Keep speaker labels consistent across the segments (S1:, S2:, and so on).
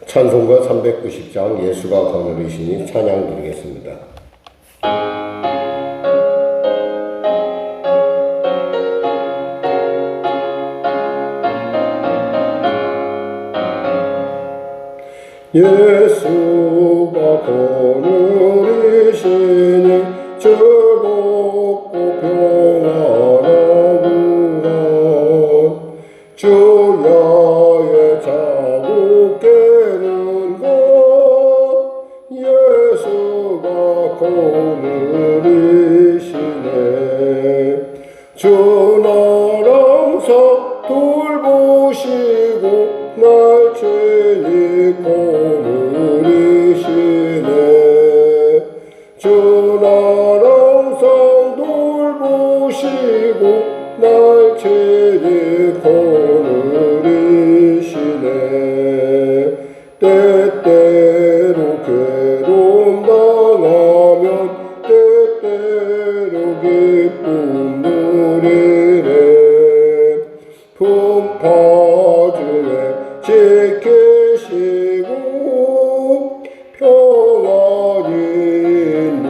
S1: 찬송가 390장 예수가 거느리시니 찬양 드리겠습니다. 예수가 거느리시니 즐겁고 평안하구나. 주야의 자국 깨는 것 예수가 거느리시네. 주 나랑 돌보시고 날 친히 거느리시네. 주 나랑 돌보시고 날 친히 거느리시네. 때때로 괴로움 당하면 때때로 기쁨 누리네. 풍파 중에 지키시고 평안히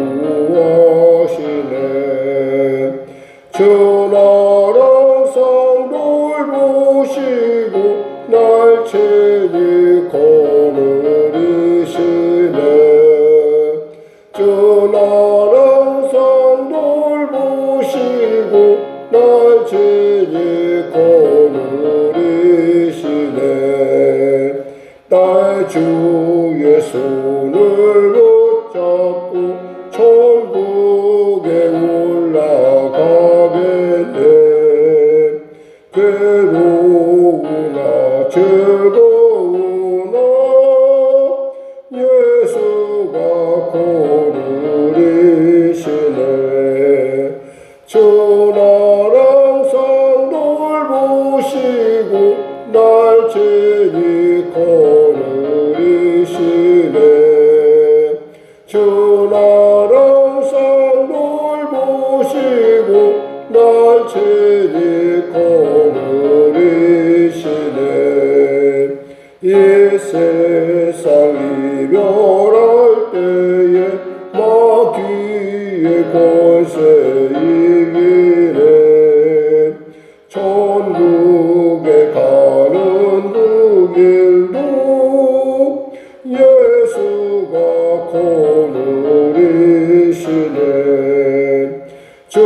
S1: 인도하시네. 주 나랑 돌보시고 날 친히 거느리시네. 주 나랑 돌보시고 날 친히 거느리시네. 날 주의 손을 붙잡고 천국에 올라가겠네. 괴로우나 즐거우나 예수가 거느리시네. 주 나랑 돌보시고 날 친히 거느리시네. 주 나랑 돌보시고 날 친히 거느리시네. 이 세상 이별할 때에 마귀의 권세 이기네. 천국에 가는 그 길도 예수가 거느리시네. 주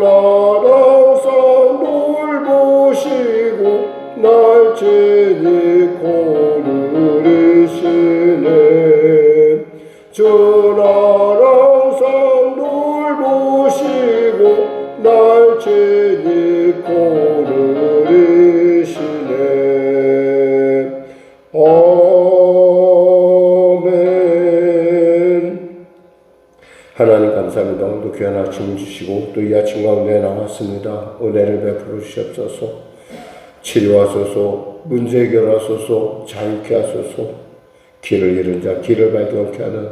S1: 나랑 돌보시고 날 친히 거느리시네. 주 나랑 돌보시고 날 친히 거느리시네. 아멘. 하나님 감사합니다. 오늘도 귀한 아침을 주시고 또 이 아침 가운데 나왔습니다. 은혜를 베풀어 주시옵소서. 치료하소서. 문제 해결하소서. 자유케 하소서. 길을 잃은 자 길을 발견케 하는,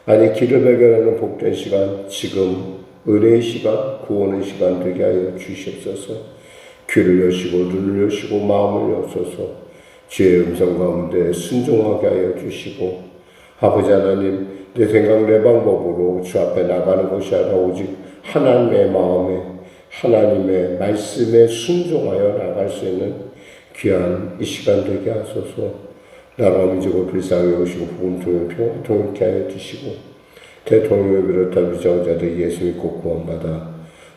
S1: 아니 길을 발견하는 복된 시간, 지금 은혜의 시간, 구원의 시간 되게 하여 주시옵소서. 귀를 여시고 눈을 여시고 마음을 여소서. 주의 음성 가운데 순종하게 하여 주시고, 아버지 하나님, 내 생각 내 방법으로 주 앞에 나가는 것이 아니라 오직 하나님의 마음에, 하나님의 말씀에 순종하여 나갈 수 있는 귀한 이 시간 되게 하소서. 나라 민족을 불쌍히 오시고 복음 통일케 하여 주시고, 대통령을 비롯한 위정자들 예수 믿고 구원받아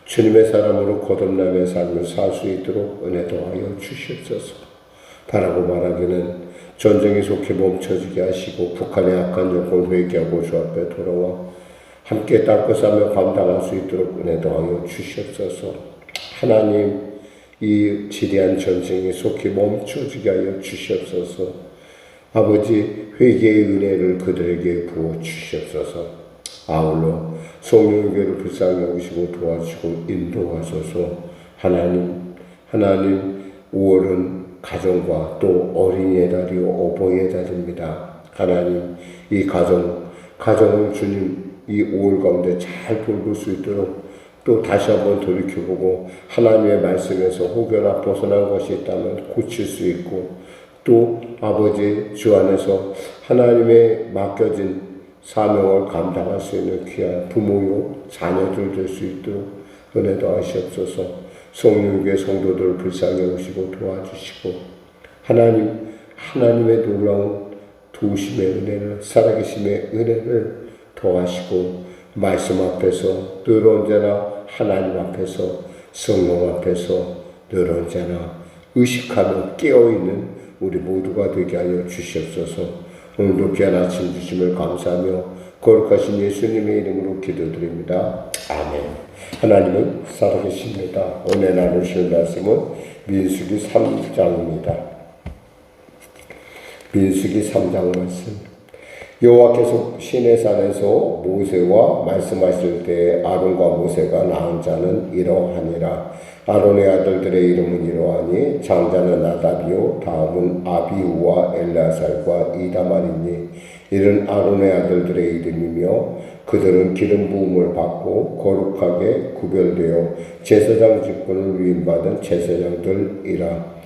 S1: 주님의 사람으로 거듭남의 삶을 살 수 있도록 은혜 더하여 주시옵소서. 바라고 말하기는 전쟁이 속히 멈춰지게 하시고 북한의 악한 정권 회개하고 주 앞에 돌아와 함께 땅끝하며 감당할 수 있도록 은혜 더하여 주시옵소서. 하나님, 이 지대한 전쟁이 속히 멈춰지게 하여 주시옵소서. 아버지, 회개의 은혜를 그들에게 부어 주시옵소서. 아울러 성령교회를 불쌍히 오시고 도와주시고 인도하소서. 하나님, 5월은 가정과 또 어린이의 달이 어버이의 달입니다. 하나님, 이 가정을 주님 이 5월 가운데 잘 돌볼 수 있도록 또 다시 한번 돌이켜보고 하나님의 말씀에서 혹여나 벗어난 것이 있다면 고칠 수 있고, 또 아버지 주 안에서 하나님의 맡겨진 사명을 감당할 수 있는 귀한 부모요 자녀들 될 수 있도록 은혜도 하시옵소서. 성령교회 성도들 불쌍히 오시고 도와주시고 하나님의 놀라운 도우심의 은혜를 살아계심의 은혜를 더하시고 말씀 앞에서 늘 언제나 하나님 앞에서 성령 앞에서 늘 언제나 의식하며 깨어있는 우리 모두가 되게 하여 주시옵소서. 오늘도 귀한 아침 주심을 감사하며 거룩하신 예수님의 이름으로 기도드립니다. 아멘. 하나님은 살아계십니다. 오늘 나누실 말씀은 민수기 3장입니다. 민수기 3장 말씀. 여호와께서 시내산에서 모세와 말씀하실 때 아론과 모세가 낳은 자는 이러하니라. 아론의 아들들의 이름은 이러하니 장자는 나답이요 다음은 아비후와 엘라살과 이다말이니 이는 아론의 아들들의 이름이며 그들은 기름 부음을 받고 거룩하게 구별되어 제사장 직분을 위임받은 제사장들이라.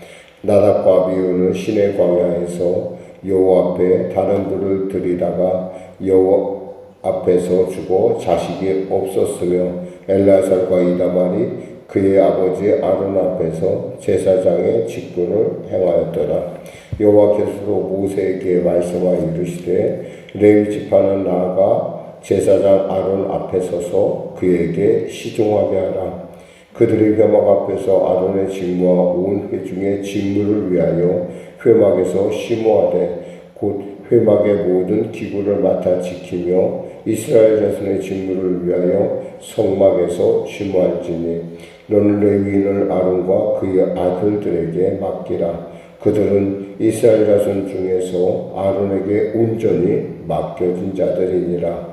S1: 나답과 아비후는 시내 광야에서 여호와 앞에 다른 불을 들이다가 여호와 앞에서 죽어 자식이 없었으며 엘라살과 이다말이 그의 아버지 아론 앞에서 제사장의 직분을 행하였더라. 여호와께서 모세에게 말씀하여 이르시되 레위 지파는 나아가 제사장 아론 앞에 서서 그에게 시종하게 하라. 그들이 회막 앞에서 아론의 직무와 온 회중의 직무를 위하여 회막에서 심호하되 곧 회막의 모든 기구를 맡아 지키며 이스라엘 자손의 직무를 위하여 성막에서 심호할지니 너는 레위인을 아론과 그의 아들들에게 맡기라. 그들은 이스라엘 자손 중에서 아론에게 온전히 맡겨진 자들이니라.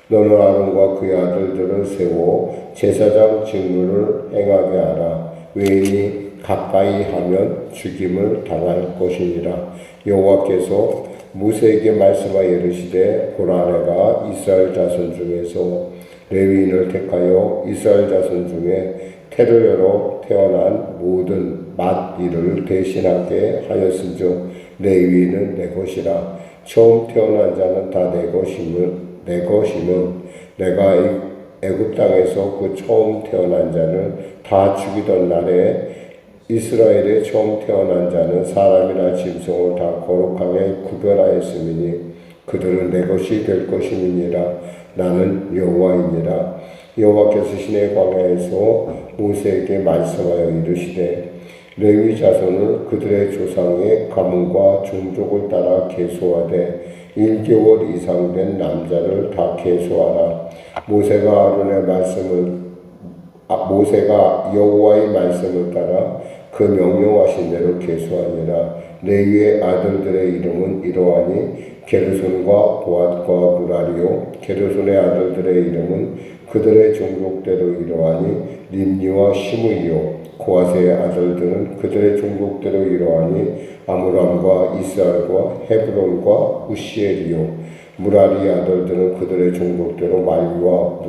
S1: 너는 아론과 그의 아들들을 세워 제사장 직무를 행하게 하라. 외인이 가까이 하면 죽임을 당할 것이니라. 여호와께서 모세에게 말씀하여 이르시되 보라 내가 이스라엘 자손 중에서 레위인을 택하여 이스라엘 자손 중에 태를 열어 태어난 모든 맏일을 대신하게 하였은즉 레위인은 내 것이라. 처음 태어난 자는 다 내 것임은 내가 애굽 땅에서 그 처음 태어난 자를 다 죽이던 날에 이스라엘의 처음 태어난 자는 사람이나 짐승을 다 거룩하게 구별하였음이니 그들은 내 것이 될 것임이니라. 나는 여호와이니라. 여호와께서 시내 광야에서 모세에게 말씀하여 이르시되 레위 자손을 그들의 조상의 가문과 종족을 따라 계수하되 1개월 이상 된 남자를 다 계수하라. 모세가 여호와의 말씀을 따라 그 명령하신 대로 계수하니라. 레위의 아들들의 이름은 이러하니 게르손과 고앗과 무라리요. 게르손의 아들들의 이름은 그들의 종족대로 이러하니 림니와 시므이요. 고앗의 아들들은 그들의 종족대로 이러하니 아므람과 이스알과 헤브론과 우시엘이요. 무라리 아들들은 그들의 종족대로 말리와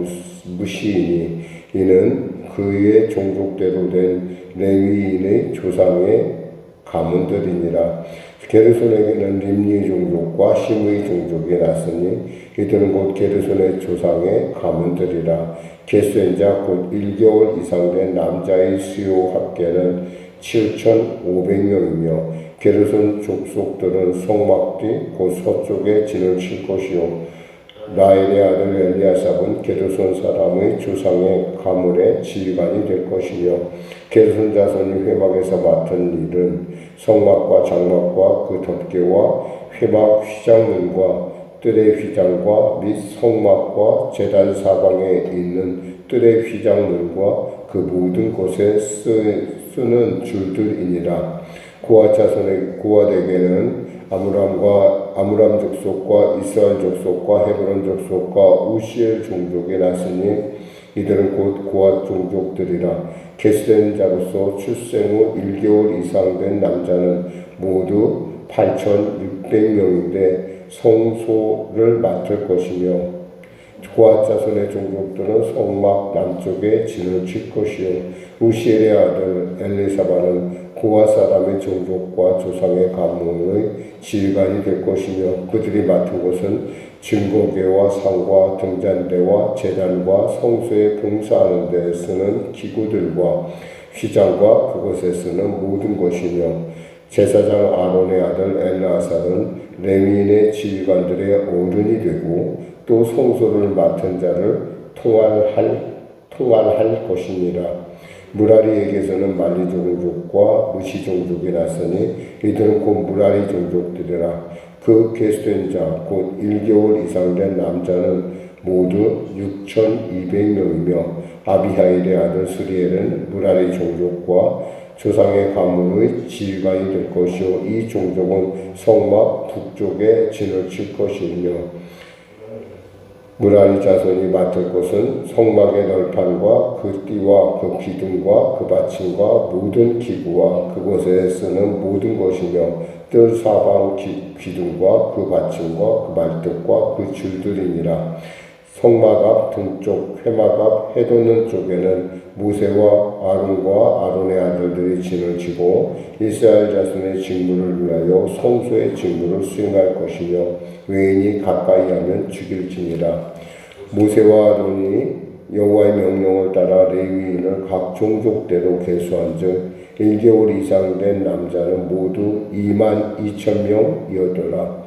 S1: 무시이니 이는 그의 종족대로 된 레위인의 조상의 가문들이니라. 게르손에게는 림니 종족과 시므이 종족이 났으니 이들은 곧 게르손의 조상의 가문들이라. 계수된 자 곧 1개월 이상 된 남자의 수요 합계는 7,500명이며 게르손 족속들은 성막 뒤 곧 서쪽에 진을 칠 것이요. 라헬의 아들 엘리아삽은 게르손 사람의 조상의 가문의 지휘관이 될 것이며 게르손 자손이 회막에서 맡은 일은 성막과 장막과 그 덮개와 회막 휘장문과 뜰의 휘장과 및 성막과 제단 사방에 있는 뜰의 휘장문과 그 모든 곳에 쓰는 줄들이니라. 고앗에게는 아므람 족속과 이스라엘 족속과 헤브론 족속과 우시엘 종족이 났으니 이들은 곧 고앗 종족들이라. 계수된 자로서 출생 후 1개월 이상 된 남자는 모두 8,600명인데 성소를 맡을 것이며 고앗 자손의 종족들은 성막 남쪽에 진을 칠 것이요. 우시엘의 아들 엘리사바는 고아 사람의 종족과 조상의 가문의 지휘관이 될 것이며 그들이 맡은 것은 증거계와 상과 등잔대와 제단과 성소에 봉사하는 데 쓰는 기구들과 휘장과 그것에 쓰는 모든 것이며 제사장 아론의 아들 엘르아살은 레위인의 지휘관들의 어른이 되고 또 성소를 맡은 자를 통할할 것이니라. 무라리에게서는 말리 종족과 무시 종족이 났으니 이들은 곧 무라리 종족들이라. 그 계수된 자 곧 1개월 이상 된 남자는 모두 6,200명이며 아비하일의 아들 스리엘은 무라리 종족과 조상의 가문의 지휘관이 될 것이요 이 종족은 성막 북쪽에 진을 칠 것이며 무라리 자손이 맡을 것은 성막의 널판과 그 띠와 그 기둥과 그 받침과 모든 기구와 그곳에 쓰는 모든 것이며 뜰 사방 기둥과 그 받침과 그 말뚝과 그 줄들이니라. 성막 앞 등쪽 회막 앞 해돋는 쪽에는 모세와 아론과 아론의 아들들이 진을 치고 이스라엘 자손의 직무를 위하여 성소의 직무를 수행할 것이며 외인이 가까이 하면 죽일지니라. 모세와 아론이 여호와의 명령을 따라 레위인을 각 종족대로 계수한즉 1개월 이상 된 남자는 모두 22,000명이었더라.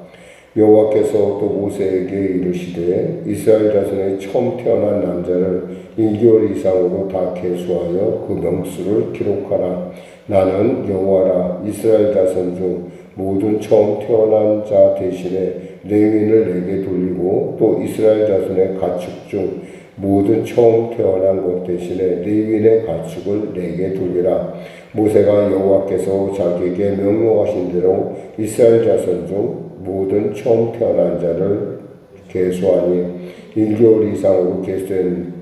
S1: 여호와께서 또 모세에게 이르시되 이스라엘 자손의 처음 태어난 남자를 1개월 이상으로 다 계수하여 그 명수를 기록하라. 나는 여호와라. 이스라엘 자손 중 모든 처음 태어난 자 대신에 레위인을 내게 돌리고 또 이스라엘 자손의 가축 중 모든 처음 태어난 것 대신에 레위인의 가축을 내게 돌리라. 모세가 여호와께서 자기에게 명령하신 대로 이스라엘 자손 중 모든 처음 태어난 자를 계수하니 1개월 이상으로 계수된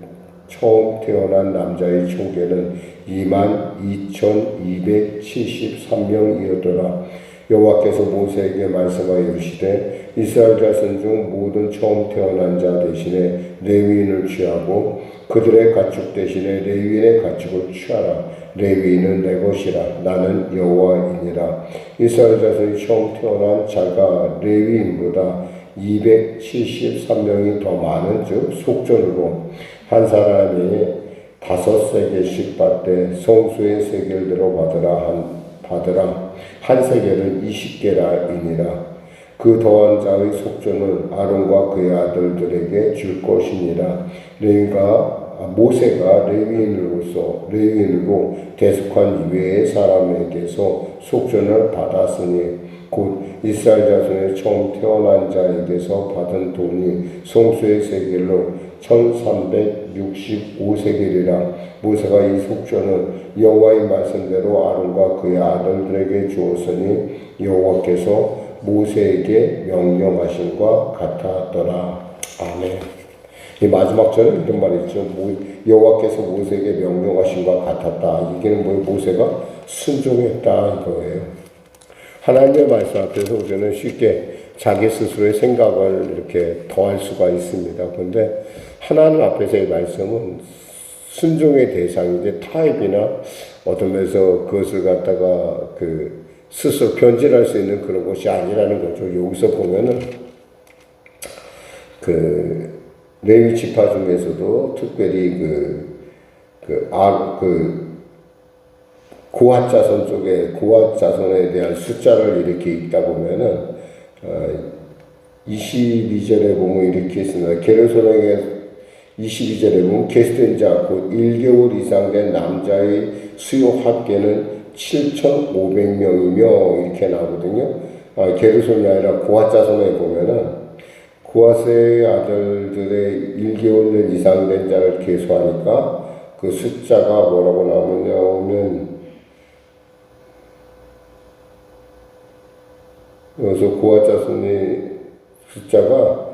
S1: 처음 태어난 남자의 총계는 22,273명이었더라. 여호와께서 모세에게 말씀하여 이르시되 이스라엘 자손 중 모든 처음 태어난 자 대신에 레위인을 취하고 그들의 가축 대신에 레위인의 가축을 취하라. 레위인은 내 것이라. 나는 여호와이니라. 이스라엘 자손이 처음 태어난 자가 레위인보다 273명이 더 많은 즉 속전으로 한 사람이 5세겔씩 받되 성소의 세겔대로 받으라. 한 세겔은 20게라이니라. 그 더한 자의 속전을 아론과 그의 아들들에게 줄 것이니라. 모세가 레위인으로 대속한 이외의 사람에게서 속전을 받았으니 곧 이스라엘 자손의 처음 태어난 자에게서 받은 돈이 성소의 세겔로 1365세겔이라. 모세가 이 속전을 여호와의 말씀대로 아론과 그의 아들들에게 주었으니 여호와께서 모세에게 명령하신 것 같았더라. 아멘. 이 마지막 절에 이런 말이 있죠. 여호와께서 모세에게 명령하신 것 같았다. 이게는 모세가 순종했다 이거예요. 하나님의 말씀 앞에서 우리는 쉽게 자기 스스로의 생각을 이렇게 더할 수가 있습니다. 그런데 하나님 앞에서의 말씀은 순종의 대상인데 타협이나 어떤 면에서 그것을 갖다가 스스로 변질할 수 있는 그런 것이 아니라는 거죠. 여기서 보면은 레위 지파 중에서도 특별히 고핫 자손 쪽에 고핫 자손에 대한 숫자를 이렇게 읽다 보면은 22절에 보면 이렇게 있습니다. 게르손에게 22절에 보면 계수된 자 곧 1개월 이상 된 남자의 수요 합계는 7,500명이며 이렇게 나오거든요. 게르손이 아니라 고핫 자손에 보면은 고핫의 아들들의 1개월 된 이상 된 자를 계수하니까 그 숫자가 뭐라고 나오냐면 여기서 고핫 자손의 숫자가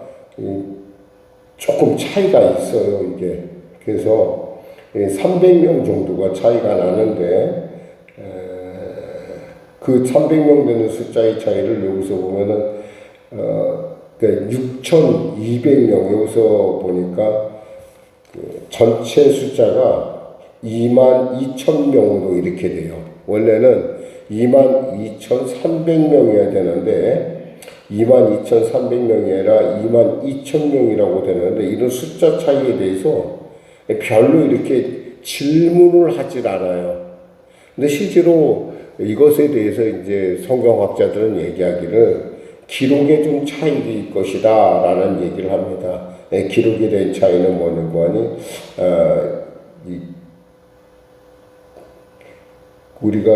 S1: 조금 차이가 있어요, 이게. 그래서 300명 정도가 차이가 나는데, 그 300명 되는 숫자의 차이를 여기서 보면은, 6,200명, 여기서 보니까 전체 숫자가 22,000명으로 이렇게 돼요. 원래는 22,300명이어야 되는데 22,300명이 아니라 22,000명이라고 되는데 이런 숫자 차이에 대해서 별로 이렇게 질문을 하질 않아요. 근데 실제로 이것에 대해서 이제 성경학자들은 얘기하기를 기록에 좀 차이일 것이다 라는 얘기를 합니다. 기록에 대한 차이는 뭐냐고 하니 우리가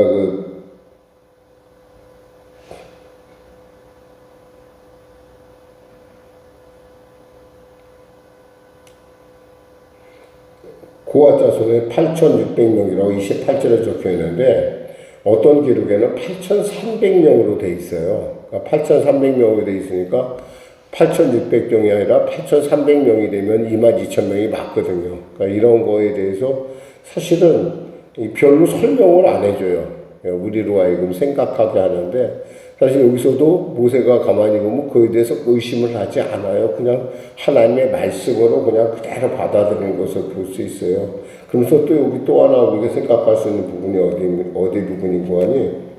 S1: 고아 자손의 8,600명이라고 28절에 적혀 있는데 어떤 기록에는 8,300명으로 돼 있어요. 그러니까 8,300명으로 돼 있으니까 8,600명이 아니라 8,300명이 되면 22,000명이 맞거든요. 그러니까 이런 거에 대해서 사실은 별로 설명을 안 해줘요. 우리로 하여금 생각하게 하는데 사실 여기서도 모세가 가만히 보면 그에 대해서 의심을 하지 않아요. 그냥 하나님의 말씀으로 그냥 그대로 받아들이는 것을 볼 수 있어요. 그러면서 또 여기 또 하나 우리가 생각할 수 있는 부분이 어디 부분이고 하니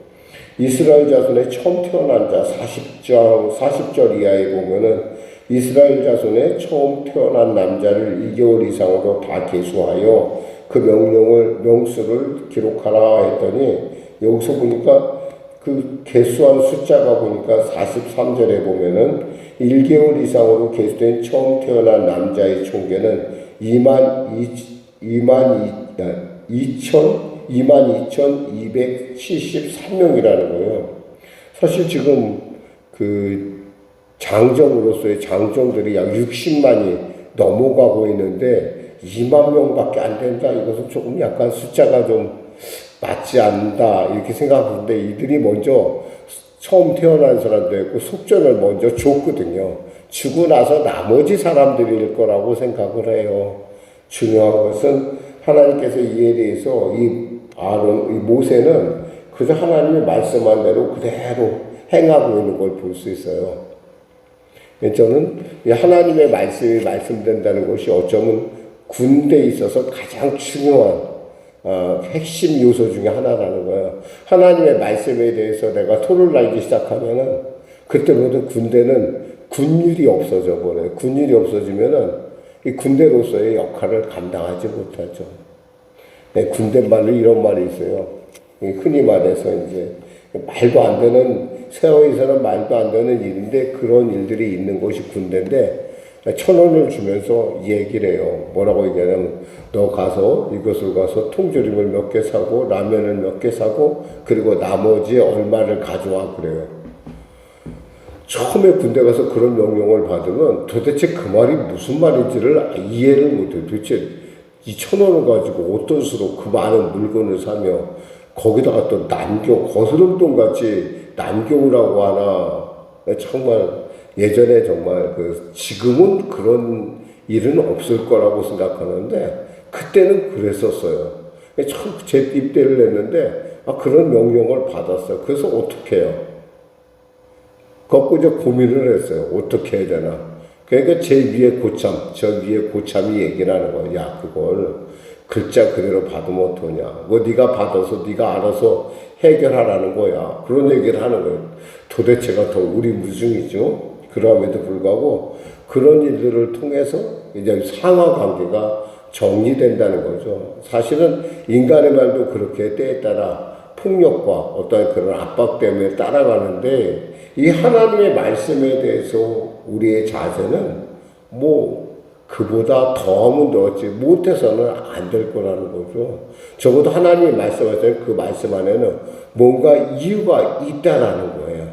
S1: 이스라엘 자손의 처음 태어난 자 40절 이하에 보면은 이스라엘 자손의 처음 태어난 남자를 2개월 이상으로 다 계수하여 그 명수를 기록하라 했더니 여기서 보니까 그 계수한 숫자가 보니까 43절에 보면은 1개월 이상으로 계수된 처음 태어난 남자의 총계는 22,273명이라는 거예요. 사실 지금 그 장정으로서의 장정들이 약 60만이 넘어가고 있는데 2만 명밖에 안 된다. 이것은 조금 약간 숫자가 좀 맞지 않는다 이렇게 생각하는데 이들이 먼저 처음 태어난 사람들이고 속전을 먼저 줬거든요. 주고 나서 나머지 사람들일 거라고 생각을 해요. 중요한 것은 하나님께서 이에 대해서 이 모세는 그저 하나님이 말씀한 대로 그대로 행하고 있는 걸 볼 수 있어요. 저는 하나님의 말씀이 말씀된다는 것이 어쩌면 군대에 있어서 가장 중요한 핵심 요소 중에 하나라는 거예요. 하나님의 말씀에 대해서 내가 토를 날기 시작하면은 그때부터 군대는 군율이 없어져 버려요. 군율이 없어지면은 이 군대로서의 역할을 감당하지 못하죠. 군대 말로 이런 말이 있어요. 흔히 말해서 이제 말도 안 되는 세월에서는 말도 안 되는 일인데 그런 일들이 있는 것이 군대인데 1,000원을 주면서 얘기를 해요. 뭐라고 얘기하냐면 너 가서 이것을 가서 통조림을 몇 개 사고 라면을 몇 개 사고 그리고 나머지 얼마를 가져와 그래요. 처음에 군대 가서 그런 명령을 받으면 도대체 그 말이 무슨 말인지를 이해를 못해요. 도대체 2,000원을 가지고 어떤 수로 그 많은 물건을 사며 거기다가 또 거스름돈 같이 남겨오라고 하나. 정말 예전에 정말 지금은 그런 일은 없을 거라고 생각하는데 그때는 그랬었어요. 처음 제 입대를 했는데 그런 명령을 받았어요. 그래서 어떻게 해요? 그거 이제 고민을 했어요. 어떻게 해야 되나? 그러니까 제 위에 고참, 저 위에 고참이 얘기를 하는 거야. 야, 그걸 글자 그대로 받으면 어떠냐? 뭐 네가 받아서 네가 알아서 해결하라는 거야. 그런 얘기를 하는 거예요. 도대체가 더 우리 무중이죠. 그럼에도 불구하고 그런 일들을 통해서 이제 상하 관계가 정리된다는 거죠. 사실은 인간의 말도 그렇게 때에 따라 폭력과 어떤 그런 압박 때문에 따라가는데 이 하나님의 말씀에 대해서 우리의 자세는 그보다 더하면 더하지 못해서는 안 될 거라는 거죠. 적어도 하나님이 말씀하신 그 말씀 안에는 뭔가 이유가 있다라는 거예요.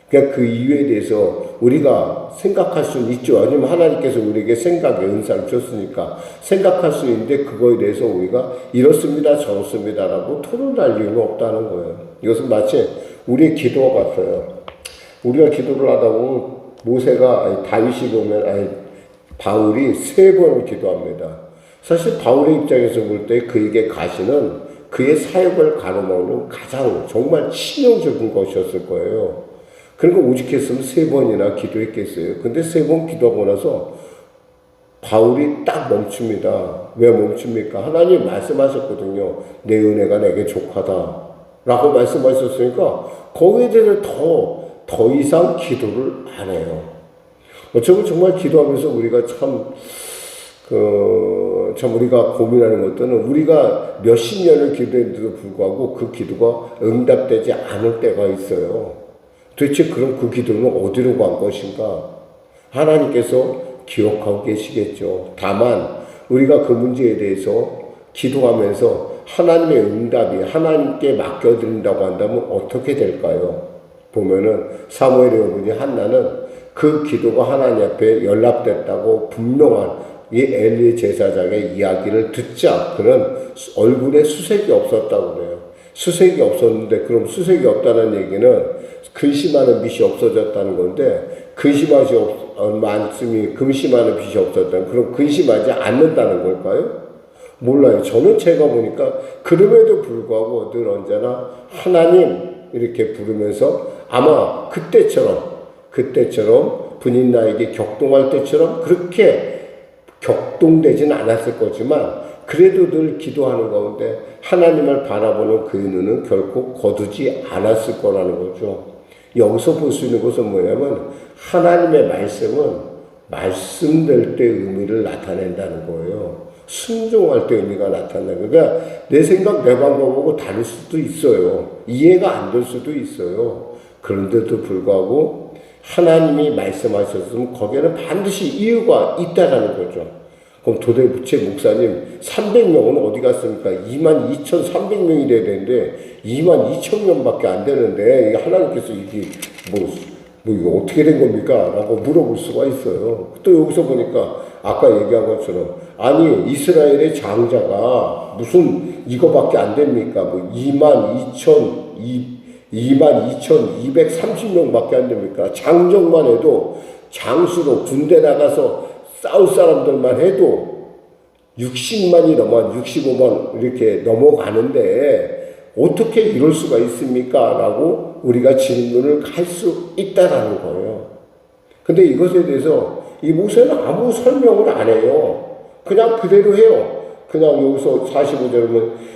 S1: 그러니까 그 이유에 대해서 우리가 생각할 수는 있죠. 아니면 하나님께서 우리에게 생각의 은사를 줬으니까 생각할 수 있는데 그거에 대해서 우리가 이렇습니다 저렇습니다라고 토론할 이유는 없다는 거예요. 이것은 마치 우리의 기도와 같아요. 우리가 기도를 하다 보면 다윗이 보면 바울이 3번을 기도합니다. 사실 바울의 입장에서 볼 때 그에게 가시는 그의 사역을 가로막는 가장 정말 치명적인 것이었을 거예요. 그러니까 오직했으면 3번이나 기도했겠어요. 근데 3번 기도하고 나서 바울이 딱 멈춥니다. 왜 멈춥니까? 하나님 말씀하셨거든요. 내 은혜가 내게 족하다. 라고 말씀하셨으니까 거기에 대해서 더 이상 기도를 안 해요. 저는 정말 기도하면서 우리가 참 우리가 고민하는 것들은 우리가 몇십 년을 기도했는데도 불구하고 그 기도가 응답되지 않을 때가 있어요. 도대체 그럼 그 기도는 어디로 간 것인가? 하나님께서 기억하고 계시겠죠. 다만 우리가 그 문제에 대해서 기도하면서 하나님의 응답이 하나님께 맡겨드린다고 한다면 어떻게 될까요? 보면은 사무엘의 어머니 한나는 그 기도가 하나님 앞에 연락됐다고 분명한 이 엘리 제사장의 이야기를 듣자 그는 얼굴에 수색이 없었다고 그래요. 수색이 없었는데 그럼 수색이 없다는 얘기는 근심하는 빛이 없어졌다는 건데 근심하지 말씀이 근심하는 빛이 없었다는 그럼 근심하지 않는다는 걸까요? 몰라요. 저는 제가 보니까 그럼에도 불구하고 늘 언제나 하나님 이렇게 부르면서 아마 그때처럼 분인 나에게 격동할 때처럼 그렇게 격동되진 않았을 거지만 그래도 늘 기도하는 가운데 하나님을 바라보는 그의 눈은 결코 거두지 않았을 거라는 거죠. 여기서 볼 수 있는 것은 뭐냐면 하나님의 말씀은 말씀될 때 의미를 나타낸다는 거예요. 순종할 때 의미가 나타난다. 그러니까 내 생각, 내 방법하고 다를 수도 있어요. 이해가 안 될 수도 있어요. 그런데도 불구하고 하나님이 말씀하셨으면 거기에는 반드시 이유가 있다라는 거죠. 그럼 도대체 목사님 300명은 어디 갔습니까? 22,300명이 돼야 되는데 22,000명밖에 안 되는데 하나님께서 이게 뭐 이거 어떻게 된 겁니까? 라고 물어볼 수가 있어요. 또 여기서 보니까 아까 얘기한 것처럼 아니 이스라엘의 장자가 무슨 이거밖에 안 됩니까? 뭐 22,230명밖에 안 됩니까? 장정만 해도 장수로 군대 나가서 싸울 사람들만 해도 60만이 넘어 65만 이렇게 넘어가는데 어떻게 이럴 수가 있습니까? 라고 우리가 질문을 할 수 있다라는 거예요. 근데 이것에 대해서 이 모세는 아무 설명을 안 해요. 그냥 그대로 해요. 그냥 여기서 45절에 보면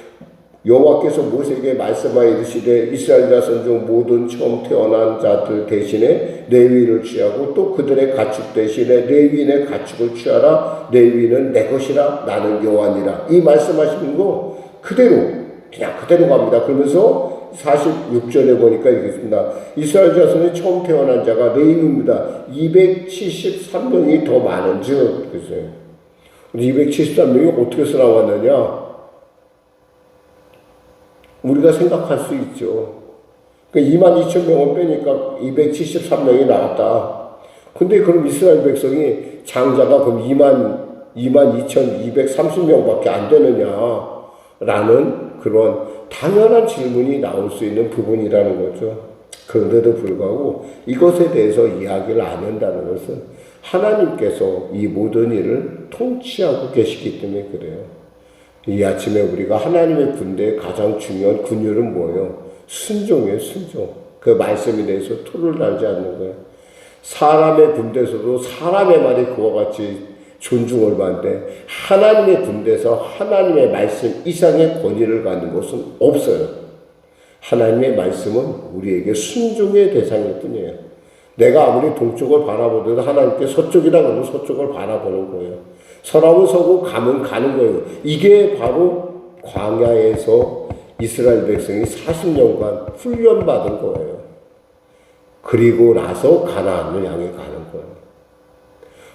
S1: 여호와께서 모세에게 말씀하여 이르시되 이스라엘 자손 중 모든 처음 태어난 자들 대신에 레위인을 취하고 또 그들의 가축 대신에 레위인의 가축을 취하라. 레위인은 내 것이라 나는 여호와니라. 이 말씀하시는 거 그냥 그대로 갑니다. 그러면서 46절에 보니까 이렇습니다. 이스라엘 자손의 처음 태어난 자가 레위인입니다. 273명이 더 많은 즉 그랬어요. 273명이 어떻게 나왔느냐? 우리가 생각할 수 있죠. 22,000명을 빼니까 273명이 나왔다. 근데 그럼 이스라엘 백성이 장자가 그럼 22,230명밖에 안 되느냐? 라는 그런 당연한 질문이 나올 수 있는 부분이라는 거죠. 그런데도 불구하고 이것에 대해서 이야기를 안 한다는 것은 하나님께서 이 모든 일을 통치하고 계시기 때문에 그래요. 이 아침에 우리가 하나님의 군대의 가장 중요한 군율은 뭐예요? 순종이에요, 순종. 그 말씀에 대해서 토를 달지 않는 거예요. 사람의 군대에서도 사람의 말이 그와 같이 존중을 받는데 하나님의 군대에서 하나님의 말씀 이상의 권위를 갖는 것은 없어요. 하나님의 말씀은 우리에게 순종의 대상일 뿐이에요. 내가 아무리 동쪽을 바라보더라도 하나님께 서쪽이라 그러면 서쪽을 바라보는 거예요. 서라면 서고 가면 가는 거예요. 이게 바로 광야에서 이스라엘 백성이 40년간 훈련받은 거예요. 그리고 나서 가나안을 향해 가는 거예요.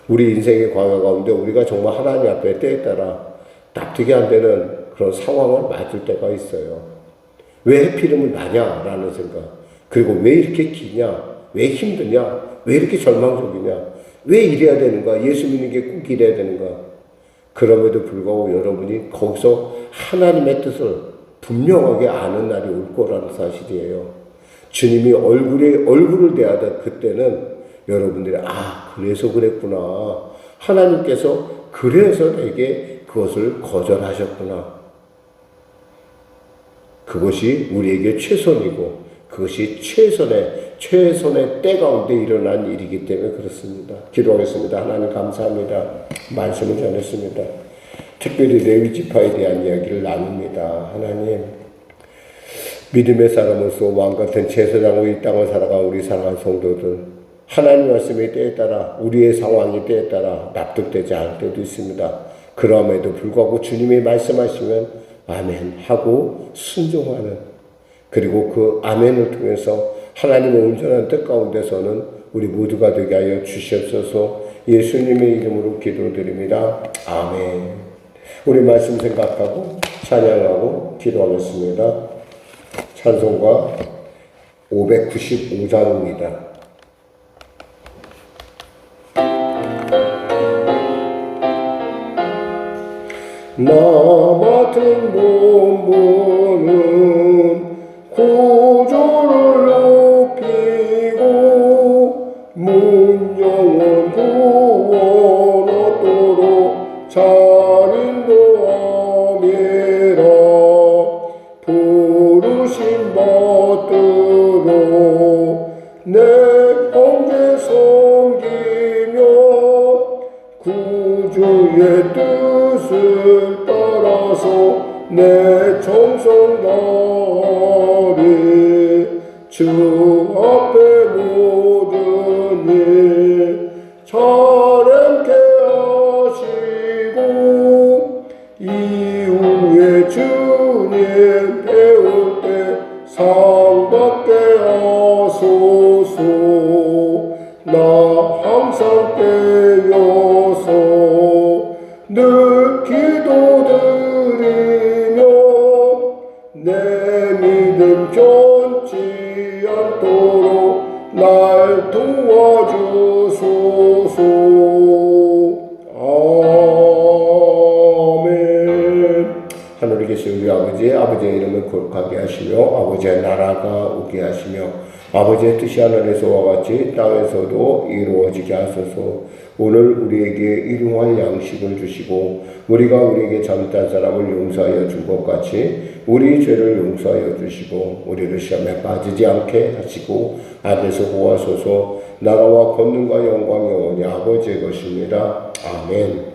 S1: 우리 인생의 광야 가운데 우리가 정말 하나님 앞에 때에 따라 납득이 안 되는 그런 상황을 맞을 때가 있어요. 왜 해피름을 나냐라는 생각. 그리고 왜 이렇게 기냐? 왜 힘드냐? 왜 이렇게 절망적이냐? 왜 이래야 되는가? 예수 믿는 게 꼭 이래야 되는가? 그럼에도 불구하고 여러분이 거기서 하나님의 뜻을 분명하게 아는 날이 올 거라는 사실이에요. 주님이 얼굴을 대하던 그때는 여러분들이 그래서 그랬구나. 하나님께서 그래서 내게 그것을 거절하셨구나. 그것이 우리에게 최선이고 그것이 최선의 때 가운데 일어난 일이기 때문에 그렇습니다. 기도하겠습니다. 하나님 감사합니다. 말씀을 전했습니다. 특별히 레위 지파에 대한 이야기를 나눕니다. 하나님, 믿음의 사람으로서 왕같은 제사장으로 이 땅을 살아간 우리 사랑하는 성도들, 하나님 말씀의 때에 따라 우리의 상황의 때에 따라 납득되지 않을 때도 있습니다. 그럼에도 불구하고 주님이 말씀하시면 아멘 하고 순종하는, 그리고 그 아멘을 통해서 하나님의 온전한 뜻 가운데서는 우리 모두가 되게 하여 주시옵소서. 예수님의 이름으로 기도드립니다. 아멘. 우리 말씀 생각하고 찬양하고 기도하겠습니다. 찬송가 595장입니다. 나 맡은 본분은 구주를 높이고 문영원 구원 얻도록 잘 인도함이라. 부르심 받들어 내 형제 섬기며 구주의 뜻을 따라서 내 정성 다하리. 주 앞에 모든 일 잘 행케 하시고 이후에 주님 배울 때 상 받게 하소서. 나 항상 깨어서 늘 기도드리며 내 믿음 견지 않도록 날 도와주소서. 아멘. 하늘에 계신 우리 아버지의 이름을 거룩하게 하시며 아버지의 나라가 오게 하시며 아버지의 뜻이 하늘에서와 같이 땅에서도 이루어지게 하소서. 오늘 우리에게 일용할 양식을 주시고 우리가 우리에게 잘못한 사람을 용서하여 준 것 같이 우리 죄를 용서하여 주시고 우리를 시험에 빠지지 않게 하시고 악에서 구하소서. 나라와 권능과 영광이 영원히 아버지의 것입니다. 아멘.